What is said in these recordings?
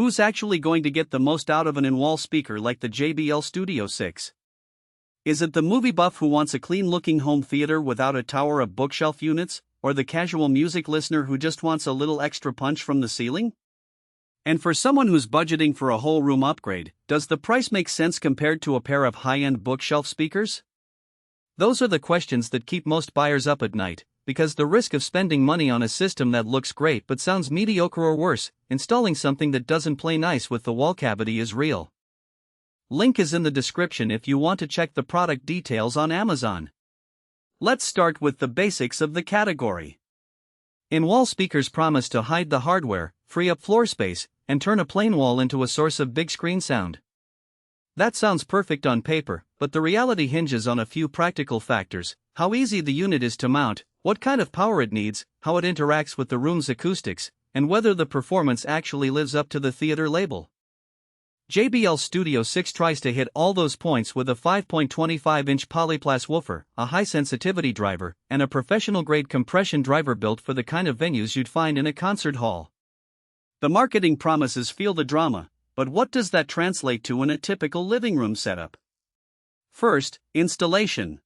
Who's actually going to get the most out of an in-wall speaker like the JBL Studio 6? Is it the movie buff who wants a clean-looking home theater without a tower of bookshelf units, or the casual music listener who just wants a little extra punch from the ceiling? And for someone who's budgeting for a whole room upgrade, does the price make sense compared to a pair of high-end bookshelf speakers? Those are the questions that keep most buyers up at night, because the risk of spending money on a system that looks great but sounds mediocre or worse, installing something that doesn't play nice with the wall cavity, is real. Link is in the description if you want to check the product details on Amazon. Let's start with the basics of the category. In-wall speakers promise to hide the hardware, free up floor space, and turn a plain wall into a source of big screen sound. That sounds perfect on paper, but the reality hinges on a few practical factors: how easy the unit is to mount, what kind of power it needs, how it interacts with the room's acoustics, and whether the performance actually lives up to the theater label. JBL Studio 6 tries to hit all those points with a 5.25-inch PolyPlas woofer, a high-sensitivity driver, and a professional-grade compression driver built for the kind of venues you'd find in a concert hall. The marketing promises feel the drama, but what does that translate to in a typical living room setup? First, installation.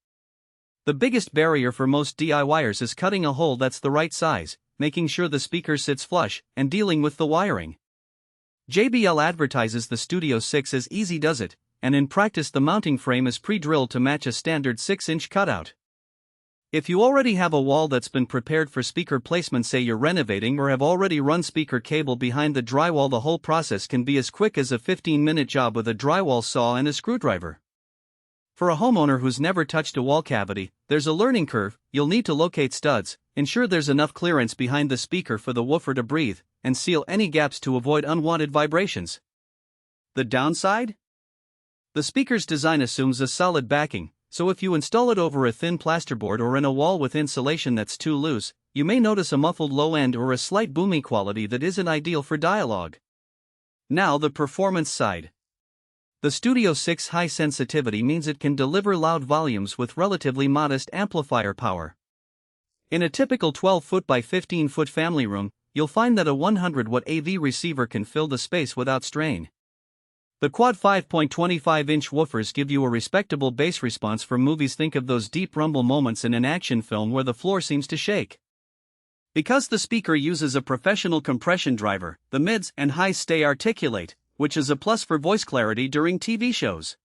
The biggest barrier for most DIYers is cutting a hole that's the right size, making sure the speaker sits flush, and dealing with the wiring. JBL advertises the Studio 6 as easy does it, and in practice the mounting frame is pre-drilled to match a standard 6-inch cutout. If you already have a wall that's been prepared for speaker placement, say you're renovating, or have already run speaker cable behind the drywall, the whole process can be as quick as a 15-minute job with a drywall saw and a screwdriver. For a homeowner who's never touched a wall cavity, there's a learning curve. You'll need to locate studs, ensure there's enough clearance behind the speaker for the woofer to breathe, and seal any gaps to avoid unwanted vibrations. The downside? The speaker's design assumes a solid backing, so if you install it over a thin plasterboard or in a wall with insulation that's too loose, you may notice a muffled low end or a slight booming quality that isn't ideal for dialogue. Now the performance side. The Studio 6 high sensitivity means it can deliver loud volumes with relatively modest amplifier power. In a typical 12-foot by 15-foot family room, you'll find that a 100-watt AV receiver can fill the space without strain. The quad 5.25-inch woofers give you a respectable bass response for movies. Think of those deep rumble moments in an action film where the floor seems to shake. Because the speaker uses a professional compression driver, the mids and highs stay articulate, which is a plus for voice clarity during TV shows.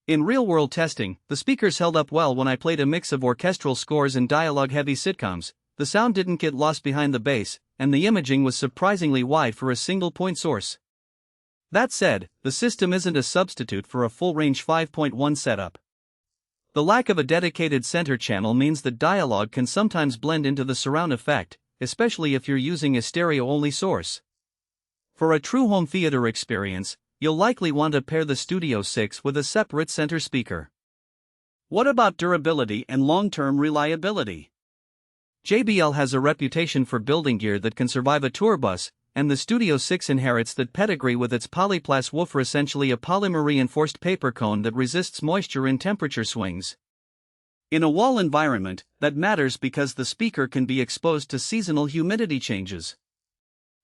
In real-world testing, the speakers held up well when I played a mix of orchestral scores and dialogue-heavy sitcoms. The sound didn't get lost behind the bass, and the imaging was surprisingly wide for a single-point source. That said, the system isn't a substitute for a full-range 5.1 setup. The lack of a dedicated center channel means that dialogue can sometimes blend into the surround effect, especially if you're using a stereo-only source. For a true home theater experience, you'll likely want to pair the Studio 6 with a separate center speaker. What about durability and long-term reliability? JBL has a reputation for building gear that can survive a tour bus, and the Studio 6 inherits that pedigree with its PolyPlas woofer, essentially a polymer-reinforced paper cone that resists moisture in temperature swings. In a wall environment, that matters because the speaker can be exposed to seasonal humidity changes.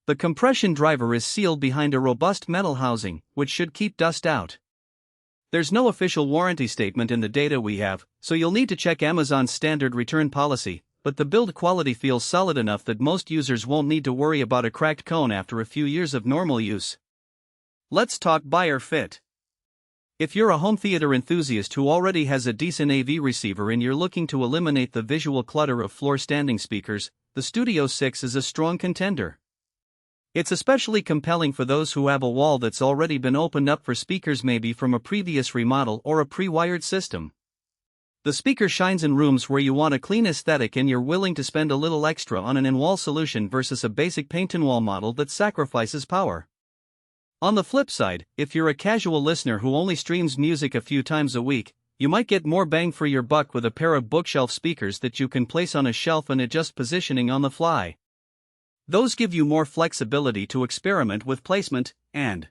The compression driver is sealed behind a robust metal housing, which should keep dust out. There's no official warranty statement in the data we have, so you'll need to check Amazon's standard return policy, but the build quality feels solid enough that most users won't need to worry about a cracked cone after a few years of normal use. Let's talk buyer fit. If you're a home theater enthusiast who already has a decent AV receiver and you're looking to eliminate the visual clutter of floor-standing speakers, the Studio 6 is a strong contender. It's especially compelling for those who have a wall that's already been opened up for speakers, maybe from a previous remodel or a pre-wired system. The speaker shines in rooms where you want a clean aesthetic and you're willing to spend a little extra on an in-wall solution versus a basic paint-in-wall model that sacrifices power. On the flip side, if you're a casual listener who only streams music a few times a week, you might get more bang for your buck with a pair of bookshelf speakers that you can place on a shelf and adjust positioning on the fly. Those give you more flexibility to experiment with placement and